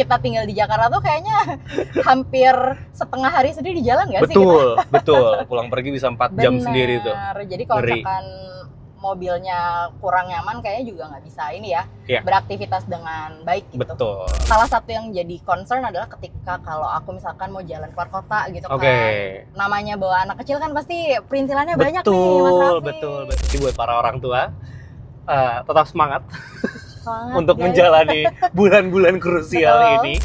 kita tinggal di Jakarta tuh kayaknya hampir setengah hari sendiri di jalan nggak sih? Betul. Pulang pergi bisa 4 jam sendiri tuh. Jadi kalau misalkan mobilnya kurang nyaman, kayaknya juga nggak bisa ini ya, beraktivitas dengan baik gitu. Betul. Salah satu yang jadi concern adalah ketika kalau aku misalkan mau jalan keluar kota gitu kan. Namanya bawa anak kecil kan pasti perintilannya banyak nih, Mas Raffi. Betul. Jadi buat para orang tua, tetap semangat untuk menjalani bulan-bulan krusial ini.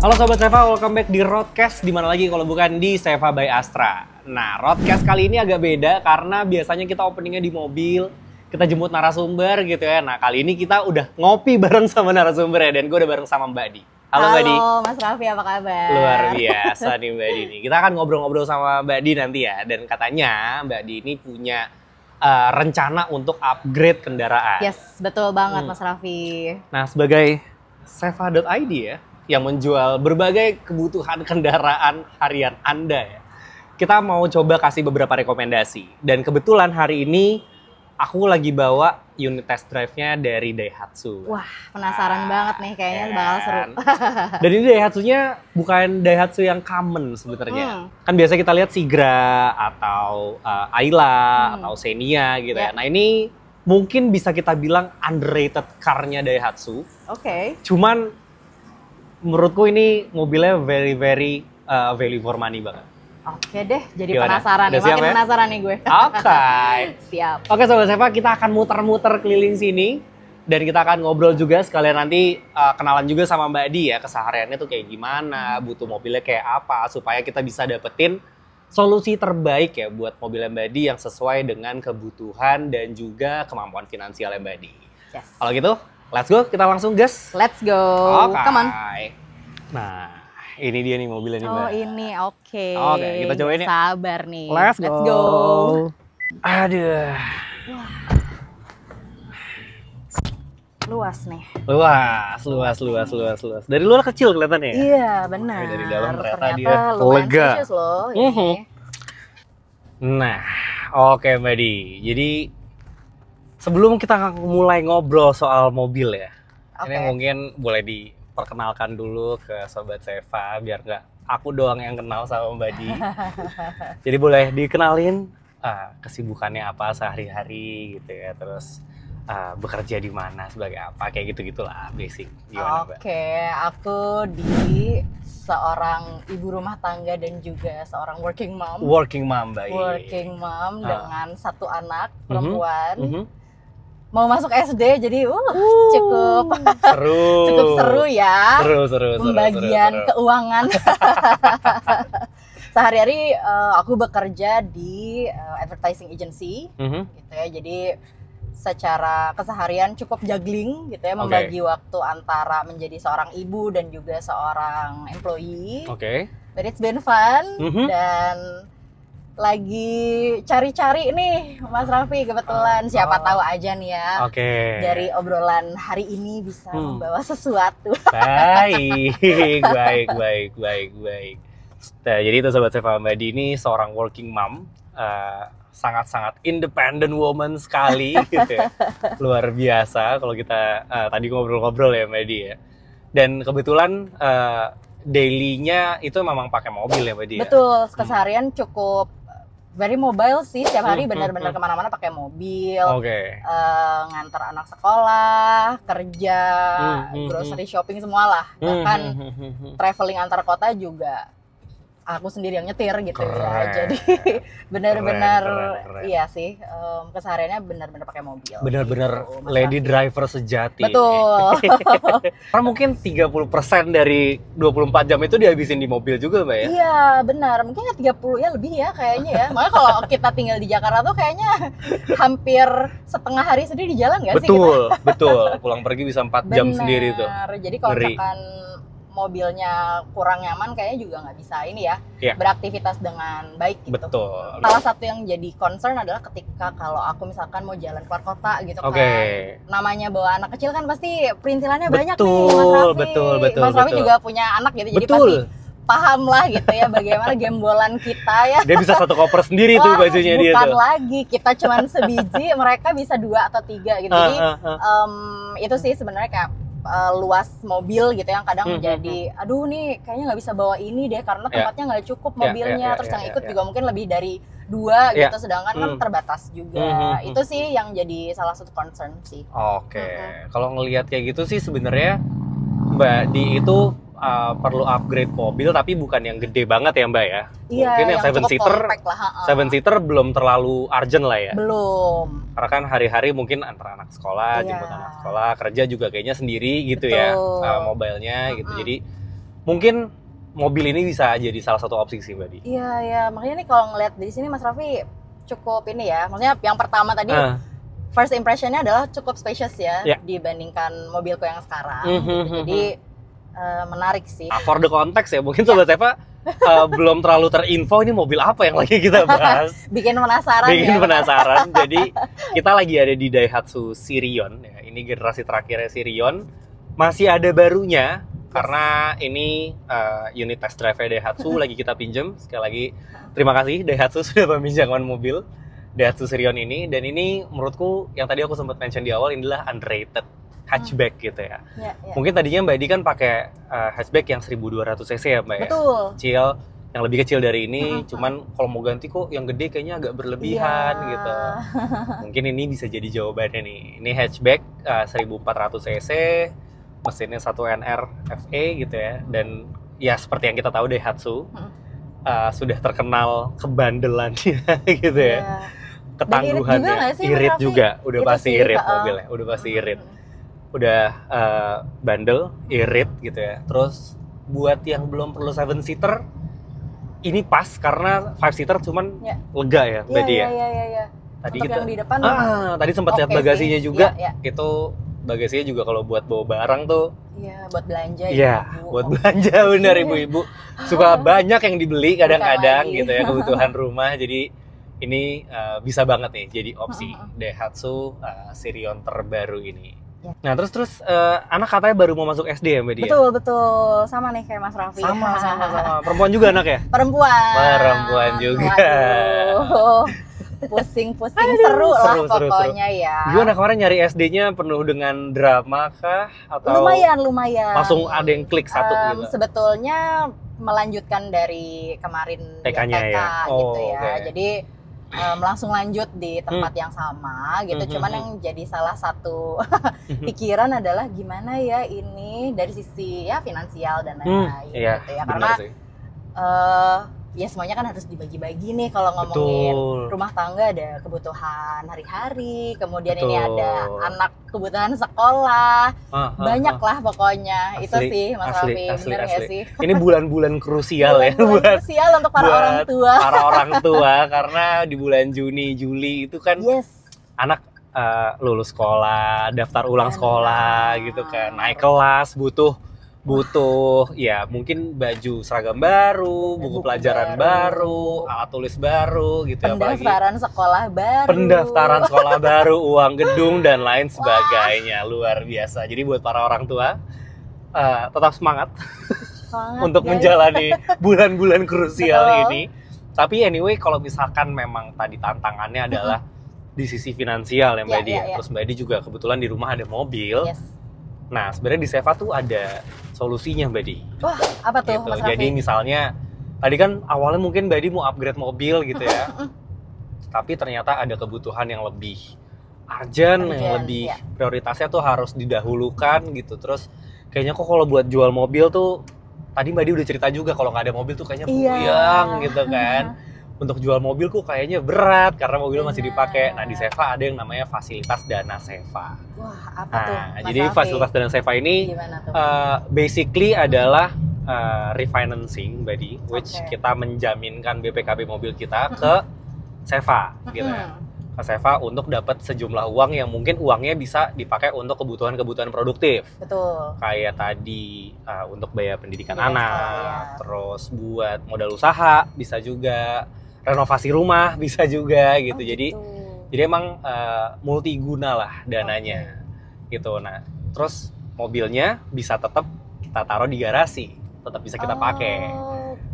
Halo Sobat Seva, welcome back di Roadcast, dimana lagi kalau bukan di Seva by Astra. Nah, Roadcast kali ini agak beda karena biasanya kita openingnya di mobil, kita jemput narasumber gitu ya. Nah, kali ini kita udah ngopi bareng sama narasumber ya, dan gue udah bareng sama Mbak Di. Halo Mbak Di. Halo Mas Raffi, apa kabar? Luar biasa nih Mbak Di nih. Kita akan ngobrol-ngobrol sama Mbak Di nanti ya, dan katanya Mbak Di ini punya rencana untuk upgrade kendaraan. Yes, betul banget Mas Raffi. Nah, sebagai Seva.id ya, yang menjual berbagai kebutuhan kendaraan harian Anda ya, kita mau coba kasih beberapa rekomendasi. Dan kebetulan hari ini aku lagi bawa unit test drive-nya dari Daihatsu. Wah, penasaran banget nih, kayaknya bakal seru. Dan ini Daihatsu-nya bukan Daihatsu yang common sebenarnya. Kan biasa kita lihat Sigra atau Ayla atau Xenia gitu ya. Nah, ini mungkin bisa kita bilang underrated car-nya Daihatsu. Cuman menurutku ini mobilnya very value for money banget. Oke deh, jadi penasaran nih, makin penasaran nih gue. Siap. Oke Sobat Seva, kita akan muter-muter keliling sini dan kita akan ngobrol juga sekalian nanti kenalan juga sama Mbak Di ya, kesehariannya tuh kayak gimana, butuh mobilnya kayak apa, supaya kita bisa dapetin solusi terbaik ya buat mobilnya Mbak Di yang sesuai dengan kebutuhan dan juga kemampuan finansialnya Mbak Di. Kalau gitu, let's go, kita langsung gas. Let's go. Come on. Nah, ini dia nih mobilnya nih, Mbak. Oh, ini oke. Oke, kita cobain ya. Sabar nih. Let's go. Aduh. Luas nih. Luas. Dari luar kecil kelihatannya ya? Iya, benar. Dari dalam ternyata dia lega. Loh, ini. Nah, oke Mbak Di. Jadi sebelum kita mulai ngobrol soal mobil ya, ini mungkin boleh diperkenalkan dulu ke Sobat Seva biar nggak aku doang yang kenal sama Mbak Di. Jadi boleh dikenalin kesibukannya apa sehari-hari gitu ya, terus bekerja di mana sebagai apa, kayak gitu-gitulah basic. Gimana, Mbak? Aku di seorang ibu rumah tangga dan juga seorang working mom. Working mom, Mbak. Working mom dengan satu anak perempuan. Mau masuk SD, jadi cukup seru ya. Seru. Pembagian keuangan. Sehari-hari aku bekerja di advertising agency, gitu ya. Jadi secara keseharian cukup juggling gitu ya, membagi waktu antara menjadi seorang ibu dan juga seorang employee. But it's been fun dan lagi cari-cari nih Mas Raffi, kebetulan siapa tahu aja nih ya, dari obrolan hari ini bisa membawa sesuatu. Baik. Nah, jadi itu Sobat Seva, Mbak Di ini seorang working mom, sangat-sangat independent woman sekali gitu ya. Luar biasa kalau kita tadi ngobrol-ngobrol ya Mbak Di ya. Dan kebetulan daily-nya itu memang pakai mobil ya Mbak Di ya? Betul, keseharian cukup very mobile sih, setiap hari benar-benar kemana-mana pakai mobil, ngantar anak sekolah, kerja, grocery shopping semua lah, bahkan traveling antar kota juga aku sendiri yang nyetir gitu ya. Jadi benar-benar iya sih, kesehariannya benar-benar pakai mobil. Benar-benar gitu, lady driver sejati. Betul. Karena mungkin 30% dari 24 jam itu dihabisin di mobil juga, Mbak ya? Iya, benar. Mungkin ya 30 ya lebih ya kayaknya ya. Makanya kalau kita tinggal di Jakarta tuh kayaknya hampir setengah hari sendiri di jalan nggak sih kita? Betul. Pulang pergi bisa 4 jam sendiri tuh. Jadi kalau misalkan mobilnya kurang nyaman, kayaknya juga nggak bisa ini ya, beraktivitas dengan baik gitu. Betul. Salah satu yang jadi concern adalah ketika kalau aku misalkan mau jalan keluar kota gitu kan. Namanya bawa anak kecil kan pasti perintilannya banyak nih Mas Raffi. Betul. Mas Raffi juga punya anak gitu, jadi pasti paham lah gitu ya bagaimana gembolan kita ya. Dia bisa satu koper sendiri tuh bajunya dia tuh. Bukan lagi, kita cuman sebiji, mereka bisa 2 atau 3 gitu. Jadi itu sih sebenarnya kayak luas mobil gitu yang kadang menjadi aduh nih kayaknya nggak bisa bawa ini deh karena tempatnya nggak cukup mobilnya. Terus yang ikut juga mungkin lebih dari 2 gitu, sedangkan kan terbatas juga. Itu sih yang jadi salah satu concern sih. Kalau ngelihat kayak gitu sih sebenarnya Mbak Di itu perlu upgrade mobil tapi bukan yang gede banget ya Mbak ya. Mungkin yang 7 seater belum terlalu urgent lah ya. Belum. Karena kan hari-hari mungkin antar anak sekolah, jemput anak sekolah, kerja juga kayaknya sendiri gitu ya mobilnya gitu. Jadi mungkin mobil ini bisa jadi salah satu opsi sih Mbak Di. Iya, makanya nih kalau ngeliat di sini Mas Raffi cukup ini ya. Maksudnya yang pertama tadi first impressionnya adalah cukup spacious ya dibandingkan mobilku yang sekarang. Jadi menarik sih. For the context ya, mungkin Sobat Seva belum terlalu terinfo ini mobil apa yang lagi kita bahas. Bikin penasaran penasaran. Jadi kita lagi ada di Daihatsu Sirion ya. Ini generasi terakhirnya Sirion. Masih ada barunya karena ini unit test drive-nya Daihatsu lagi kita pinjam. Sekali lagi terima kasih Daihatsu sudah meminjamkan mobil Daihatsu Sirion ini. Dan ini menurutku yang tadi aku sempat mention di awal, inilah underrated hatchback gitu ya. Mungkin tadinya Mbak Di kan pakai hatchback yang 1200 cc ya Mbak ya. Betul. Kecil, yang lebih kecil dari ini. Cuman kalau mau ganti kok yang gede kayaknya agak berlebihan gitu. Mungkin ini bisa jadi jawabannya nih. Ini hatchback 1400 cc, mesinnya 1NR FE gitu ya. Dan ya seperti yang kita tahu Daihatsu sudah terkenal kebandelannya gitu ya. Ketangguhannya, irit juga, udah pasti irit mobilnya, udah pasti irit. Udah bandel, irit gitu ya. Terus buat yang belum perlu 7 seater ini pas karena 5 seater cuman lega ya Mbak Di ya. Iya. Tadi untuk kita yang di depan tadi sempat lihat bagasinya juga. Itu bagasinya juga kalau buat bawa barang tuh. Iya, buat belanja buat belanja benar ibu-ibu. Suka banyak yang dibeli kadang-kadang gitu ya kebutuhan rumah. Jadi ini bisa banget nih jadi opsi Daihatsu Sirion terbaru ini. Nah terus anak katanya baru mau masuk SD ya Mbak Di? Betul, sama nih kayak Mas Raffi. Sama. Perempuan juga anak ya? Perempuan juga. Waduh, pusing seru lah pokoknya ya. Gimana kemarin nyari SD-nya penuh dengan drama kah? Atau lumayan. Langsung ada yang klik satu gitu? Sebetulnya melanjutkan dari kemarin TK-nya TK gitu ya. Okay. Jadi langsung lanjut di tempat yang sama gitu. Cuman yang jadi salah satu pikiran adalah gimana ya ini dari sisi ya finansial dan lain-lain gitu ya. Karena ya semuanya kan harus dibagi-bagi nih kalau ngomongin rumah tangga, ada kebutuhan hari-hari, kemudian ini ada anak kebutuhan sekolah, banyak lah pokoknya. Itu sih Mas Raffi, bener nggak sih? Ini bulan-bulan krusial ya krusial untuk para orang tua. Para orang tua karena di bulan Juni, Juli itu kan anak lulus sekolah, daftar ulang sekolah gitu kan, naik kelas, butuh ya mungkin baju seragam baru, buku pelajaran baru, alat tulis baru gitu ya, pendaftaran sekolah baru, uang gedung dan lain sebagainya. Luar biasa. Jadi buat para orang tua tetap semangat untuk menjalani bulan-bulan krusial ini. Tapi anyway kalau misalkan memang tadi tantangannya adalah di sisi finansial ya Mbak Di. Terus Mbak Di juga kebetulan di rumah ada mobil. Nah, sebenarnya di Seva tuh ada solusinya, Mbak Di. Wah, apa tuh, gitu. Mas Raffi? Jadi misalnya, tadi kan awalnya mungkin Mbak Di mau upgrade mobil gitu ya. Tapi ternyata ada kebutuhan yang lebih urgent, yang lebih prioritasnya tuh harus didahulukan gitu. Terus kayaknya kok kalau buat jual mobil tuh, tadi Mbak Di udah cerita juga kalau nggak ada mobil tuh kayaknya puyeng gitu kan. Untuk jual mobil kok kayaknya berat karena mobil masih dipakai. Nah di Seva ada yang namanya fasilitas dana Seva. Wah, apa tuh? Jadi fasilitas dana Seva ini basically adalah refinancing, Mbak Di, which kita menjaminkan BPKB mobil kita ke Seva, gitu ya. Ke Seva untuk dapat sejumlah uang yang mungkin uangnya bisa dipakai untuk kebutuhan-kebutuhan produktif. Betul. Kayak tadi untuk bayar pendidikan anak, terus buat modal usaha bisa juga. Renovasi rumah bisa juga gitu. Jadi emang multiguna lah dananya gitu. Nah, terus mobilnya bisa tetap kita taruh di garasi, tetap bisa kita pakai.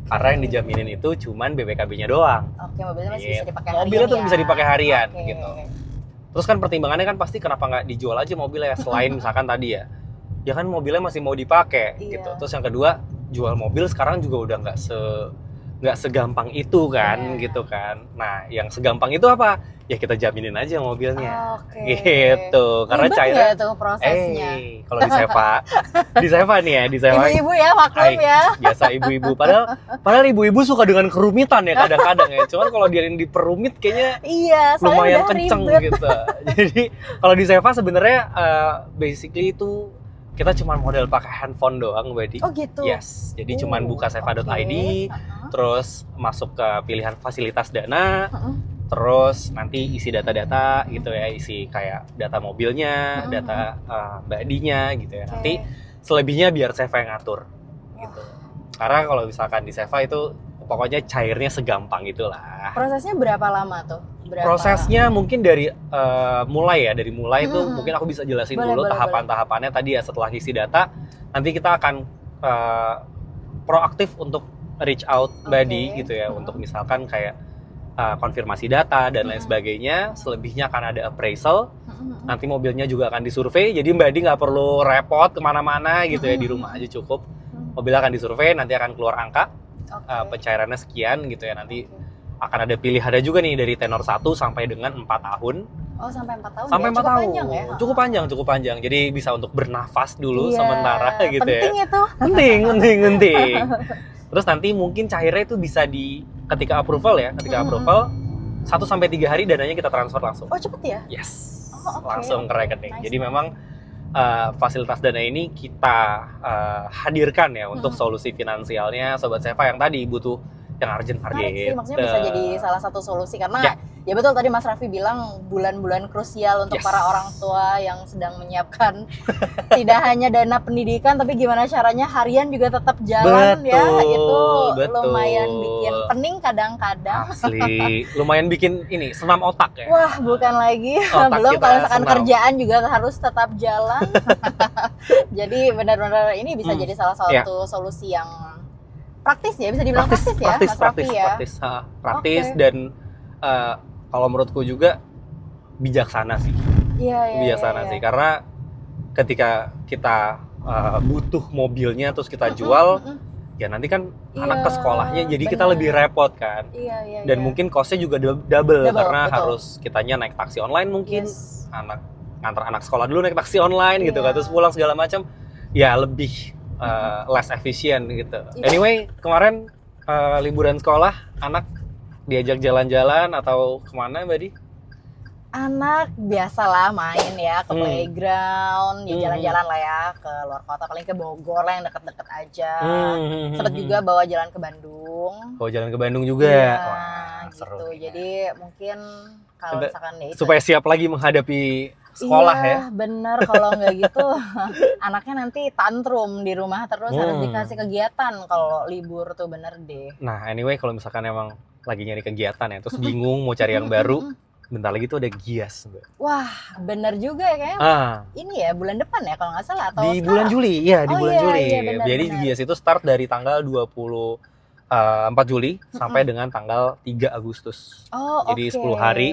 Karena yang dijaminin itu cuman BPKB-nya doang. Mobilnya masih bisa dipakai harian. Mobilnya tuh bisa dipakai harian gitu. Terus kan pertimbangannya kan pasti kenapa nggak dijual aja mobilnya selain misalkan tadi ya kan mobilnya masih mau dipakai gitu. Terus yang kedua, jual mobil sekarang juga udah nggak segampang itu kan gitu kan. Nah, yang segampang itu apa? Ya kita jaminin aja mobilnya. Gitu. Karena cairnya tuh prosesnya. Kalau di Seva nih ya, di Seva. Ibu-ibu ya, maklum ya. Biasa ibu-ibu. Padahal ibu-ibu suka dengan kerumitan ya kadang-kadang ya. Cuman kalau dia yang diperumit kayaknya lumayan kenceng gitu. Jadi kalau di Seva sebenarnya basically itu kita cuma modal pakai handphone doang, Mbak. Oh gitu? Yes, jadi cuma buka seva.id, terus masuk ke pilihan fasilitas dana, terus nanti isi data-data gitu ya, isi kayak data mobilnya, data Mbak Dinya gitu ya. Nanti selebihnya biar Seva yang ngatur gitu. Karena kalau misalkan di Seva itu pokoknya cairnya segampang itulah. Prosesnya berapa lama tuh? Prosesnya mungkin dari mulai itu mungkin aku bisa jelasin dulu tahapan-tahapannya tadi ya. Setelah isi data nanti kita akan proaktif untuk reach out Mbak gitu ya, untuk misalkan kayak konfirmasi data dan lain sebagainya. Selebihnya akan ada appraisal, nanti mobilnya juga akan disurvei, jadi Mbak Di nggak perlu repot kemana-mana gitu ya, di rumah aja cukup. Mobilnya akan disurvei, nanti akan keluar angka pencairannya sekian gitu ya. Nanti akan ada pilihannya juga nih dari tenor 1 sampai dengan 4 tahun. Oh, sampai 4 tahun. Sampai 4 tahun. Panjang ya? Cukup panjang. Jadi bisa untuk bernafas dulu sementara gitu penting ya. Itu. Penting. Terus nanti mungkin cairnya itu bisa ketika approval ya, approval 1 sampai 3 hari dananya kita transfer langsung. Oh, cepet ya? Yes. Langsung ke rekening. Jadi memang fasilitas dana ini kita hadirkan ya untuk solusi finansialnya Sobat Seva yang tadi butuh yang urgent. Sih, maksudnya bisa jadi salah satu solusi karena ya betul tadi Mas Raffi bilang bulan-bulan krusial untuk para orang tua yang sedang menyiapkan tidak hanya dana pendidikan tapi gimana caranya harian juga tetap jalan. Betul. Lumayan bikin pening kadang-kadang. Asli, lumayan bikin ini senam otak ya. Wah, bukan lagi. Belum kalau misalkan kerjaan juga harus tetap jalan. Jadi benar-benar ini bisa jadi salah satu solusi yang praktis ya, bisa dibilang praktis ya, Mas Raffi ya. Praktis dan kalau menurutku juga bijaksana sih. Bijaksana sih, karena ketika kita butuh mobilnya terus kita jual, ya nanti kan anak ke sekolahnya jadi kita lebih repot kan. Dan mungkin costnya juga double karena harus kitanya naik taksi online mungkin, ngantar anak sekolah dulu naik taksi online gitu kan, terus pulang segala macam, ya lebih less efisien gitu. Anyway, kemarin liburan sekolah, anak diajak jalan-jalan atau kemana, Mbak Di? Anak biasalah main ya ke playground, ya jalan-jalan lah ya ke luar kota, paling ke Bogor lah yang deket-deket aja. Sempet juga bawa jalan ke Bandung. Bawa jalan ke Bandung juga. Wah, seru. Gitu. Jadi mungkin kalau misalkan ya itu, supaya siap lagi menghadapi sekolah ya. Bener, kalau nggak gitu anaknya nanti tantrum di rumah terus, harus dikasih kegiatan kalau libur tuh, bener deh. Nah anyway, kalau misalkan emang lagi nyari kegiatan ya terus bingung mau cari yang baru, bentar lagi tuh ada Gias, Mbak. Wah, bener juga ya kayaknya. Ini ya bulan depan ya kalau nggak salah, atau di bulan Juli ya, di bulan Juli. Bener, jadi Gias itu start dari tanggal 24 Juli sampai dengan tanggal 3 Agustus. Jadi 10 hari.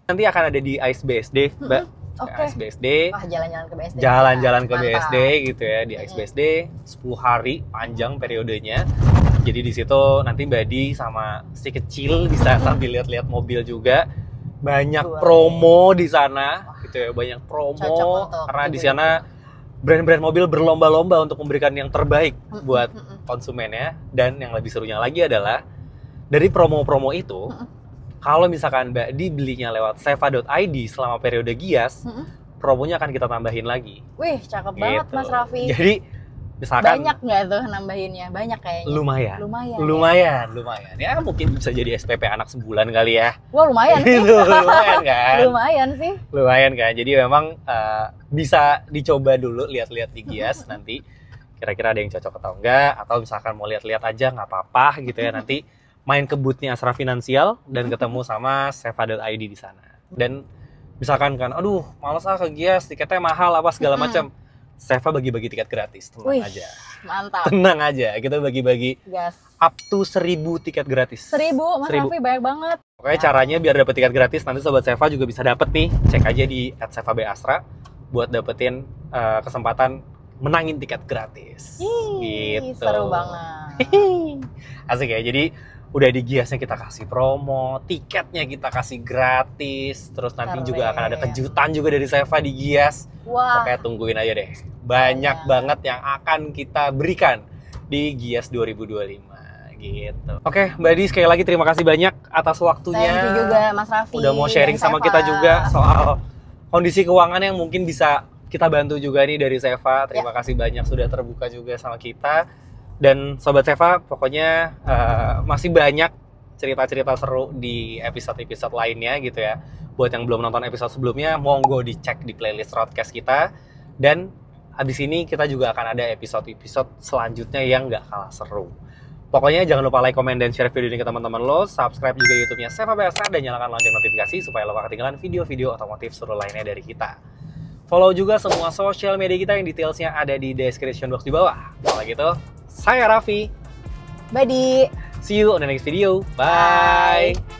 Nanti akan ada di AIS BSD, Mbak. AIS BSD. Wah, jalan-jalan ke BSD. Jalan-jalan ke BSD gitu ya, di AIS BSD 10 hari panjang periodenya. Jadi di situ nanti Mbak Di sama si kecil bisa sambil lihat-lihat mobil juga. Banyak promo di sana gitu ya, banyak promo karena di sana brand-brand mobil berlomba-lomba untuk memberikan yang terbaik buat konsumennya. Dan yang lebih serunya lagi adalah dari promo-promo itu, kalau misalkan Mbak Di belinya lewat seva.id selama periode Gias, promonya akan kita tambahin lagi. Wih, cakep banget Mas Raffi. Jadi misalkan banyak nggak tuh nambahinnya? Banyak kayaknya. Lumayan. Ya mungkin bisa jadi SPP anak sebulan kali ya. Wah, lumayan sih. Lumayan kan? Lumayan sih. Lumayan kan? Jadi memang bisa dicoba dulu lihat-lihat di Gias nanti kira-kira ada yang cocok atau enggak, atau misalkan mau lihat-lihat aja nggak apa-apa gitu ya, nanti main ke booth-nya Asra Finansial dan ketemu sama seva.id di sana. Dan misalkan kan, aduh males ke Gias, tiketnya mahal apa segala macam. Seva bagi-bagi tiket gratis, tenang aja. Mantap. Tenang aja, kita bagi-bagi up to 1.000 tiket gratis. 1.000, Mas Raffi banyak banget. Oke, caranya biar dapet tiket gratis, nanti Sobat Seva juga bisa dapet nih. Cek aja di @seva_basra buat dapetin kesempatan menangin tiket gratis. Gitu. Seru banget. Asik ya, jadi udah di Giasnya kita kasih promo, tiketnya kita kasih gratis, terus nanti juga akan ada kejutan juga dari Seva di Gias. Wah. Oke, tungguin aja deh. Banyak banget yang akan kita berikan di Gias 2025 gitu. Oke, Mbak Di, sekali lagi terima kasih banyak atas waktunya. Thank you juga Mas Raffi. Udah mau sharing sama kita juga soal kondisi keuangan yang mungkin bisa kita bantu juga nih dari Seva. Terima kasih banyak sudah terbuka juga sama kita. Dan Sobat Seva, pokoknya masih banyak cerita-cerita seru di episode-episode lainnya gitu ya. Buat yang belum nonton episode sebelumnya, monggo dicek di playlist Roadcast kita. Dan abis ini kita juga akan ada episode-episode selanjutnya yang gak kalah seru. Pokoknya jangan lupa like, comment, dan share video ini ke teman-teman lo. Subscribe juga YouTube-nya Seva Basra dan nyalakan lonceng notifikasi supaya lo gak ketinggalan video-video otomotif seru lainnya dari kita. Follow juga semua sosial media kita yang detailsnya ada di description box di bawah. Kalau gitu, saya Raffi. Badi. See you on the next video. Bye.